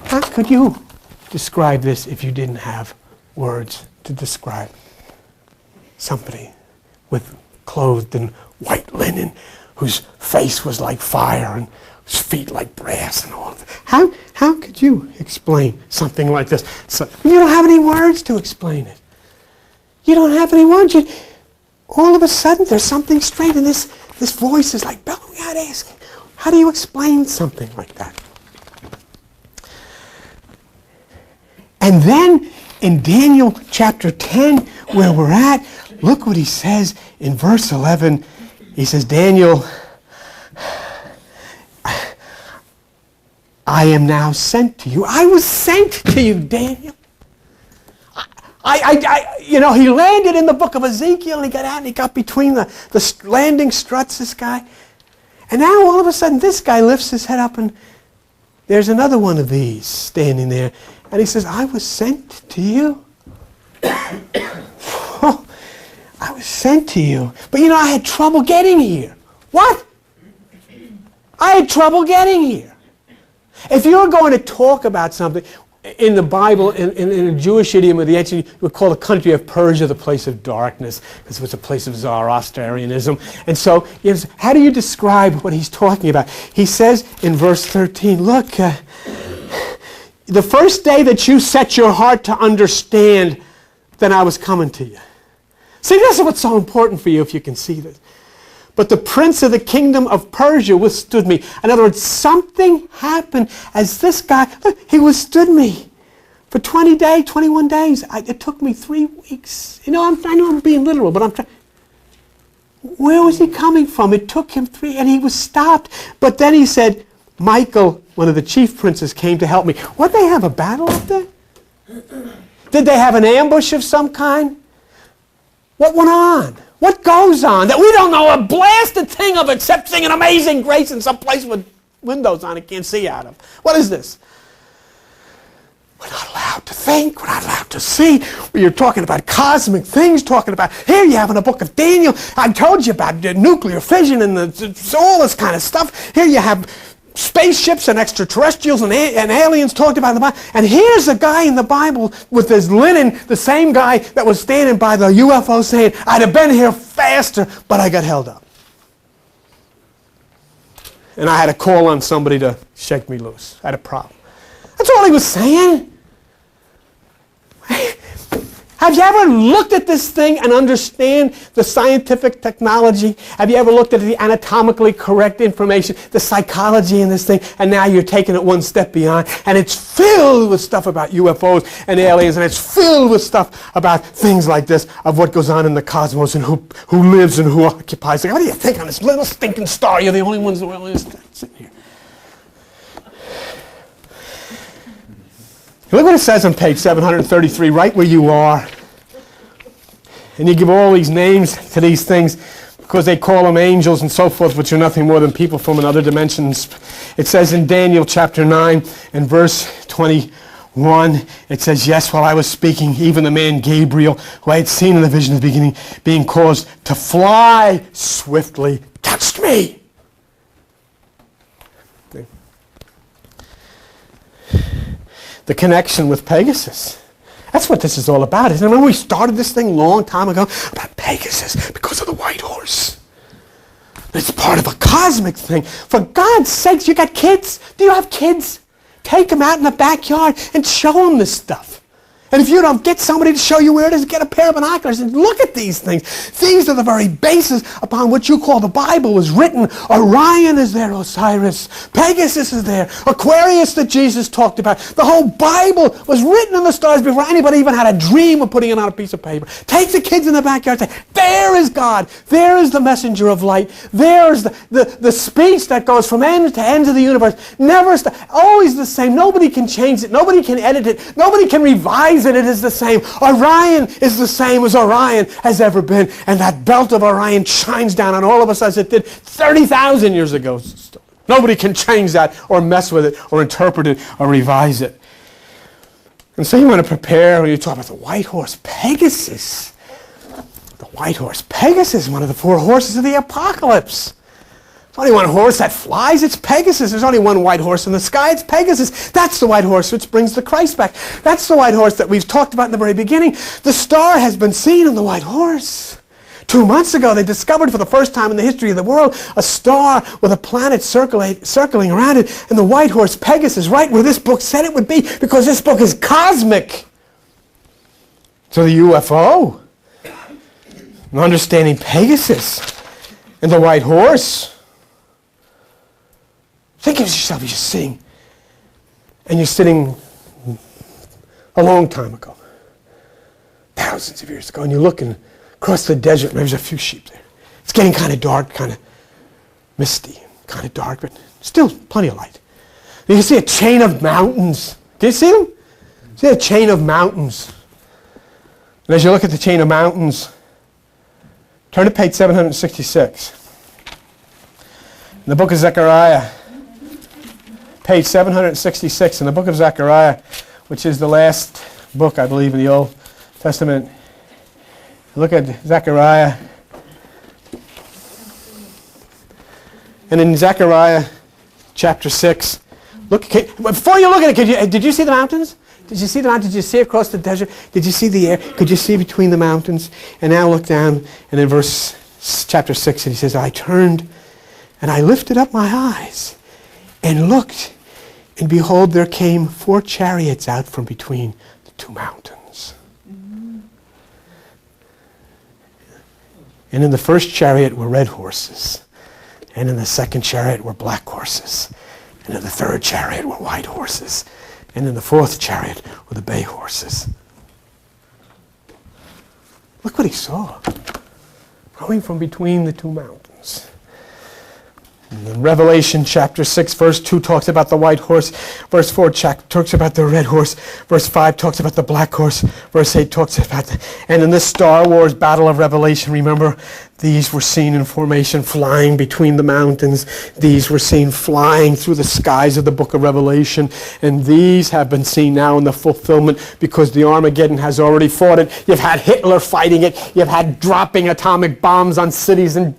[SPEAKER 1] How could you describe this if you didn't have words to describe somebody with clothed in white linen, whose face was like fire and whose feet like brass and all of that? How could you explain something like this? So, you don't have any words to explain it. You don't have any words. All of a sudden, there's something strange, and this voice is like bellowing out, asking, how do you explain something like that? And then in Daniel chapter 10, where we're at, look what he says in verse 11. He says, Daniel, I am now sent to you. I was sent to you, Daniel. He landed in the book of Ezekiel, and he got out and he got between the landing struts, this guy. And now all of a sudden, this guy lifts his head up, and there's another one of these standing there. And he says, I was sent to you. Oh, I was sent to you. But I had trouble getting here. What? I had trouble getting here. If you're going to talk about something in the Bible, in a Jewish idiom of the ancient, you would call the country of Persia the place of darkness, because it was a place of Zoroastrianism. And so, how do you describe what he's talking about? He says in verse 13, look, the first day that you set your heart to understand, then I was coming to you. See, this is what's so important for you, if you can see this. But the prince of the kingdom of Persia withstood me. In other words, something happened as this guy, look, he withstood me for 21 days. It took me 3 weeks. I know I'm being literal, but I'm trying. Where was he coming from? It took him 3, and he was stopped. But then he said, Michael, one of the chief princes, came to help me. What, they have a battle up there? Did they have an ambush of some kind? What went on? What goes on that we don't know a blasted thing of except singing Amazing Grace in some place with windows on it can't see out of? What is this? We're not allowed to think. We're not allowed to see. You're talking about cosmic things, talking about, here you have in the book of Daniel, I told you about nuclear fission and all this kind of stuff. Here you have spaceships and extraterrestrials and aliens talked about in the Bible. And here's a guy in the Bible with his linen, the same guy that was standing by the UFO saying, I'd have been here faster, but I got held up. And I had to call on somebody to shake me loose. I had a problem. That's all he was saying. Have you ever looked at this thing and understand the scientific technology? Have you ever looked at the anatomically correct information, the psychology in this thing, and now you're taking it one step beyond, and it's filled with stuff about UFOs and aliens, and it's filled with stuff about things like this, of what goes on in the cosmos and who lives and who occupies it. What do you think on this little stinking star? You're the only ones that are sitting here. Look what it says on page 733, right where you are. And you give all these names to these things because they call them angels and so forth, which are nothing more than people from another dimensions. It says in Daniel chapter 9 and verse 21, it says, yes, while I was speaking, even the man Gabriel, who I had seen in the vision at the beginning, being caused to fly swiftly, touched me. The connection with Pegasus. That's what this is all about, isn't it? Remember we started this thing a long time ago about Pegasus because of the white horse. It's part of a cosmic thing. For God's sakes, you got kids? Do you have kids? Take them out in the backyard and show them this stuff. And if you don't get somebody to show you where it is, get a pair of binoculars and look at these things. These are the very basis upon which you call the Bible was written. Orion is there, Osiris. Pegasus is there. Aquarius that Jesus talked about. The whole Bible was written in the stars before anybody even had a dream of putting it on a piece of paper. Take the kids in the backyard and say, there is God. There is the messenger of light. There's the speech that goes from end to end of the universe. Never stop. Always the same. Nobody can change it. Nobody can edit it. Nobody can revise it. It is the same. Orion is the same as Orion has ever been. And that belt of Orion shines down on all of us as it did 30,000 years ago. Nobody can change that or mess with it or interpret it or revise it. And so you want to prepare when you talk about the white horse, Pegasus. The white horse, Pegasus, one of the 4 horses of the apocalypse. There's only one horse that flies, it's Pegasus. There's only one white horse in the sky, it's Pegasus. That's the white horse which brings the Christ back. That's the white horse that we've talked about in the very beginning. The star has been seen in the white horse. 2 months ago, they discovered for the first time in the history of the world a star with a planet circling around it, and the white horse, Pegasus, right where this book said it would be, because this book is cosmic. So the UFO, and understanding Pegasus and the white horse. Think of yourself as you're sitting, and you're sitting a long time ago, thousands of years ago, and you're looking across the desert, maybe there's a few sheep there. It's getting kind of dark, kind of misty, kind of dark, but still plenty of light. And you can see a chain of mountains. Can you see them? See a chain of mountains. And as you look at the chain of mountains, turn to page 766. In the book of Zechariah, page 766 in the book of Zechariah, which is the last book, I believe, in the Old Testament. Look at Zechariah. And in Zechariah chapter 6, before you look at it, did you see the mountains? Did you see the mountains? Did you see across the desert? Did you see the air? Could you see between the mountains? And now look down, and in chapter 6, and he says, I turned, and I lifted up my eyes, and looked, and behold, there came 4 chariots out from between the 2 mountains. And in the first chariot were red horses, and in the second chariot were black horses, and in the third chariot were white horses, and in the 4th chariot were the bay horses. Look what he saw, going from between the 2 mountains. In Revelation chapter 6, verse 2 talks about the white horse. Verse 4 talks about the red horse. Verse 5 talks about the black horse. Verse 8 talks about and in this Star Wars battle of Revelation, remember, these were seen in formation flying between the mountains. These were seen flying through the skies of the book of Revelation. And these have been seen now in the fulfillment because the Armageddon has already fought it. You've had Hitler fighting it. You've had dropping atomic bombs on cities in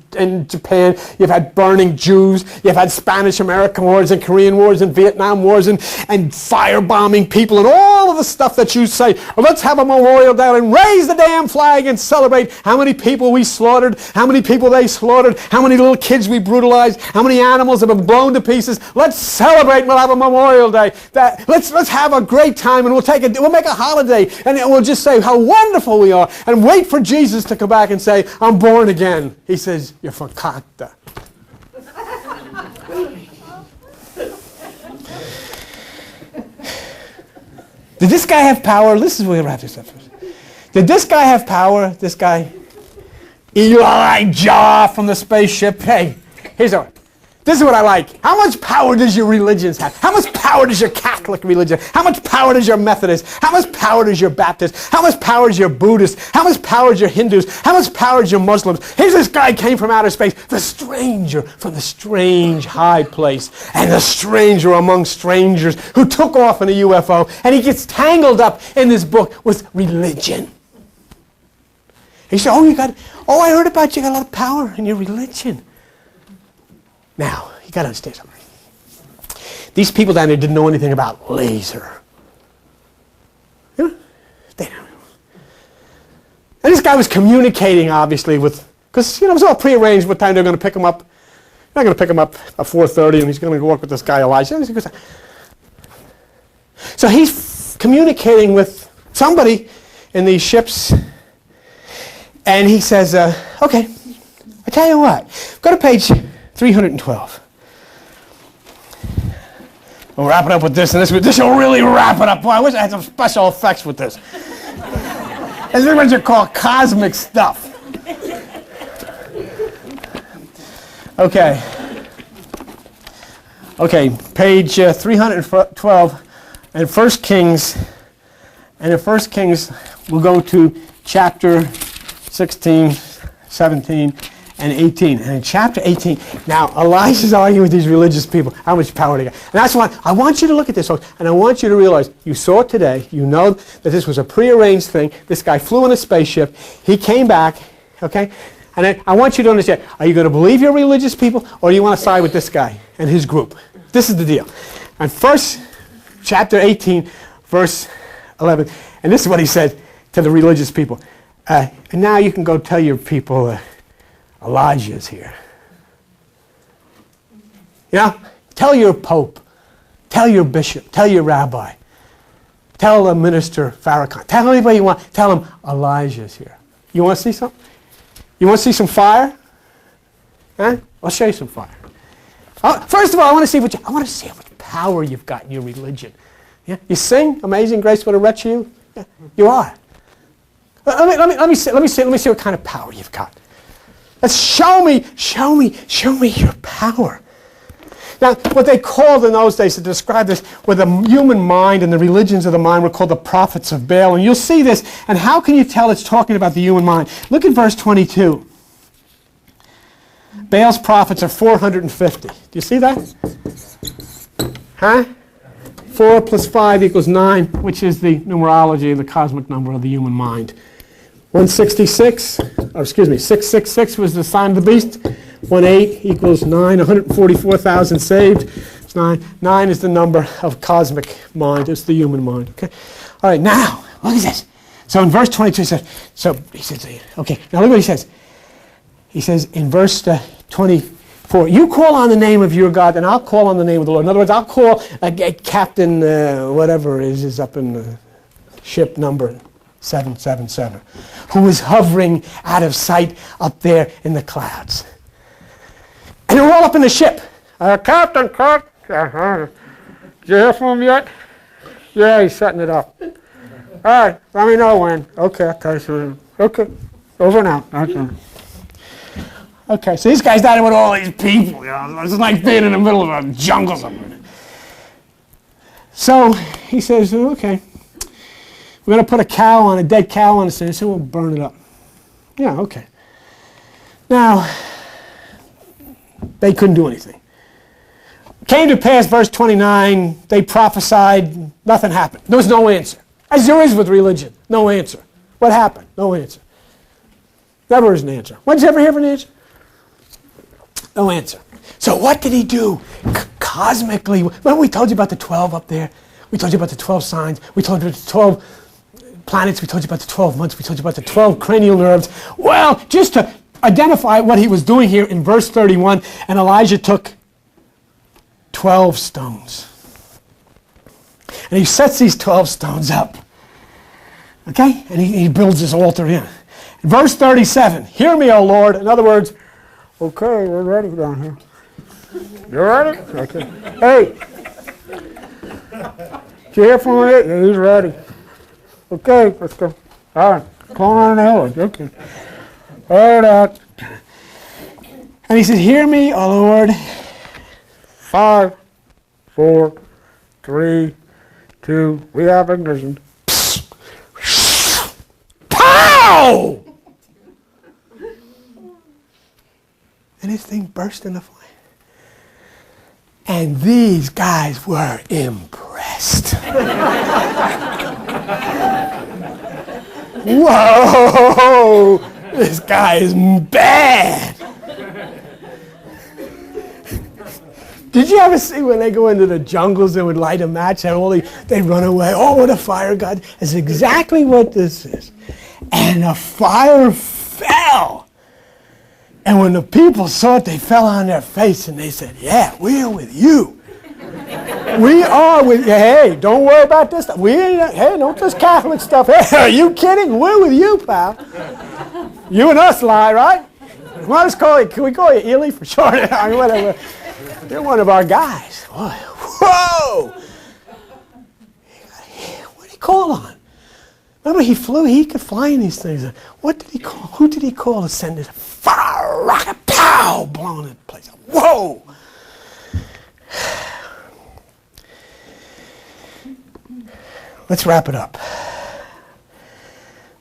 [SPEAKER 1] Japan. You've had burning Jews. You've had Spanish-American wars and Korean wars and Vietnam wars and firebombing people and all of the stuff that you say. Well, let's have a memorial down and raise the damn flag and celebrate how many people we slaughtered, how many people they slaughtered, how many little kids we brutalized, how many animals have been blown to pieces. Let's celebrate and we'll have a Memorial Day. Let's have a great time and we'll make a holiday and we'll just say how wonderful we are and wait for Jesus to come back and say, I'm born again. He says, you're verkakte. Did this guy have power? This is where we wrap this up. Did this guy have power? This guy? Elijah from the spaceship. Hey, this is what I like. How much power does your religions have? How much power does your Catholic religion? How much power does your Methodist? How much power does your Baptist? How much power does your Buddhist? How much power does your Hindus? How much power does your Muslims? Here's this guy came from outer space, the stranger from the strange high place, and the stranger among strangers who took off in a UFO, and he gets tangled up in this book with religion. He said, I heard about you got a lot of power in your religion. Now, you got to understand something. These people down there didn't know anything about laser. You know? They don't know. And this guy was communicating, obviously, because, it was all prearranged what time they're going to pick him up. They're going to pick him up at 4:30, and he's going to go work with this guy, Elijah. So he's communicating with somebody in these ships, and he says, okay, I tell you what, go to page 312. We'll wrap it up with this, and this will really wrap it up. Boy, I wish I had some special effects with this. This is what you call cosmic stuff. Okay, page 312 in 1 Kings, and in 1 Kings we'll go to chapter 16, 17, and 18. And in chapter 18, now Elijah's arguing with these religious people how much power they got. And that's why I want you to look at this, folks, and I want you to realize, you saw it today, you know that this was a prearranged thing. This guy flew in a spaceship, he came back, okay? And I want you to understand, are you going to believe your religious people, or do you want to side with this guy and his group? This is the deal. And first, chapter 18, verse 11, and this is what he said to the religious people. And now you can go tell your people Elijah's here. You know, tell your pope, tell your bishop, tell your rabbi, tell the minister Farrakhan, tell anybody you want, tell them Elijah's here. You want to see something? You want to see some fire? Huh? I'll show you some fire. First of all, I want to see how much power you've got in your religion. Yeah? You sing "Amazing Grace, what a wretch you." Yeah, you are. Let me see what kind of power you've got. Let's show me your power. Now, what they called in those days to describe this with the human mind and the religions of the mind were called the prophets of Baal. And you'll see this. And how can you tell it's talking about the human mind? Look at verse 22. Baal's prophets are 450. Do you see that? Huh? 4 plus 5 equals 9, which is the numerology, the cosmic number of the human mind. 666 was the sign of the beast. 18 equals 9, 144,000 saved. It's 9. 9 is the number of cosmic mind. It's the human mind. Okay. All right, now, look at this. So in verse 22, he says, okay, now look what he says. He says in verse 24, you call on the name of your God, and I'll call on the name of the Lord. In other words, I'll call a captain, whatever is up in the ship number 777, who is hovering out of sight up there in the clouds. And they're all up in the ship. Captain Kirk, did you hear from him yet? Yeah, he's setting it up. All right, let me know when. Okay, so, okay, over and out. Okay, so this guy's down there with all these people. You know, it's like being in the middle of a jungle somewhere. So he says, okay, we're going to put a dead cow on the sand, so we'll burn it up. Yeah, okay. Now, they couldn't do anything. Came to pass, verse 29, they prophesied, nothing happened. There was no answer. As there is with religion, no answer. What happened? No answer. Never is an answer. When did you ever hear of an answer? No answer. So what did he do? Cosmically, remember we told you about the 12 up there? We told you about the 12 signs. We told you about the 12 planets. We told you about the 12 months. We told you about the 12 cranial nerves. Well, just to identify what he was doing here in verse 31, and Elijah took 12 stones. And he sets these 12 stones up. Okay? And he builds this altar in. Verse 37, hear me, O Lord. In other words, okay, we're ready down here. You ready? Okay. Hey. Did you hear from him? Yeah, he's ready. Okay, let's go. All right. Calling on the Lord. Okay. All right. And he said, hear me, O Lord. 5, 4, 3, 2, we have ignition. Pow! And this thing burst into flame. And these guys were impressed. Whoa! This guy is bad. Did you ever see when they go into the jungles and would light a match and they run away? Oh, what a fire god. That's exactly what this is. And the fire fell. And when the people saw it, they fell on their face and they said, yeah, we're with you. We are with you. Hey, don't worry about this stuff. Hey, don't this Catholic stuff. Hey, are you kidding? We're with you, pal. You and us lie, right? Can we call you Ely for short? I mean, whatever. You're one of our guys. Whoa! What did he call on? Remember, he flew. He could fly in these things. What did he call? Who did he call to send it? Fire, rocket, pow! Blowing the place up. Whoa! Let's wrap it up.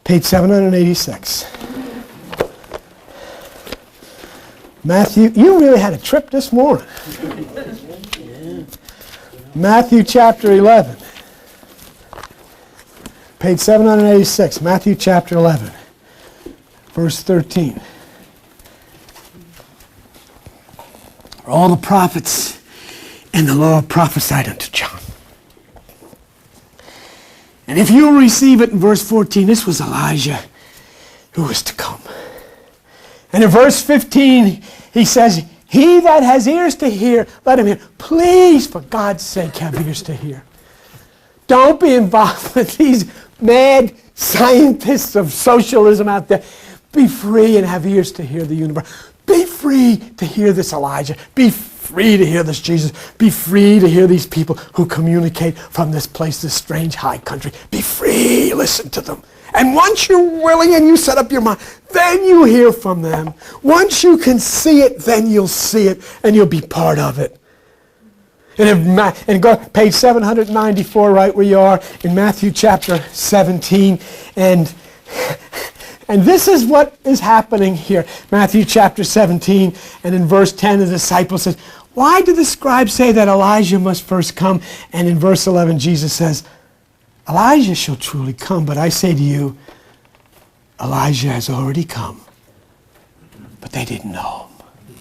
[SPEAKER 1] Page 786. Matthew, you really had a trip this morning. Matthew chapter 11. Page 786, Matthew chapter 11, verse 13. All the prophets and the law prophesied unto John. And if you receive it in verse 14, this was Elijah who was to come. And in verse 15, he says, he that has ears to hear, let him hear. Please, for God's sake, have ears to hear. Don't be involved with these mad scientists of socialism out there. Be free and have ears to hear the universe. Be free to hear this Elijah. Be free to hear this Jesus. Be free to hear these people who communicate from this place, this strange high country. Be free. Listen to them. And once you're willing and you set up your mind, then you hear from them. Once you can see it, then you'll see it and you'll be part of it. And go page 794, right where you are, in Matthew chapter 17. And this is what is happening here. Matthew chapter 17, and in verse 10, the disciple says, why do the scribes say that Elijah must first come? And in verse 11, Jesus says, Elijah shall truly come, but I say to you, Elijah has already come, but they didn't know him.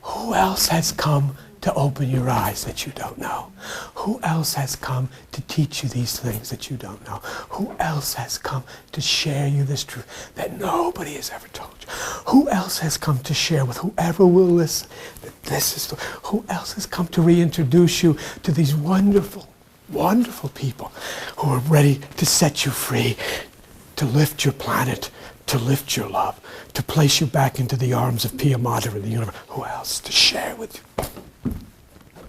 [SPEAKER 1] Who else has come to open your eyes that you don't know? Who else has come to teach you these things that you don't know? Who else has come to share you this truth that nobody has ever told you? Who else has come to share with whoever will listen that this is who else has come to reintroduce you to these wonderful, wonderful people who are ready to set you free, to lift your planet, to lift your love, to place you back into the arms of Pia Mater in the universe? Who else to share with you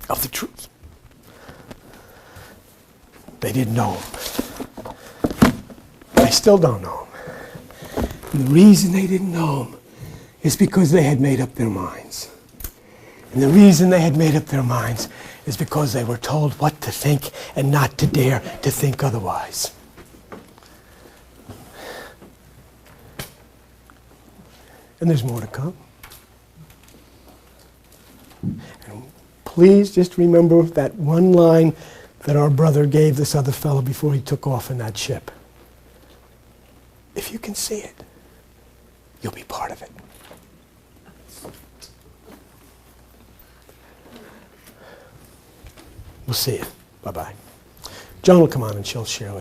[SPEAKER 1] of the truth? They didn't know him. They still don't know him. And the reason they didn't know him is because they had made up their minds. And the reason they had made up their minds is because they were told what to think and not to dare to think otherwise. And there's more to come. And please just remember that one line that our brother gave this other fellow before he took off in that ship. If you can see it, you'll be part of it. We'll see you. Bye-bye. John will come on and she'll share with you.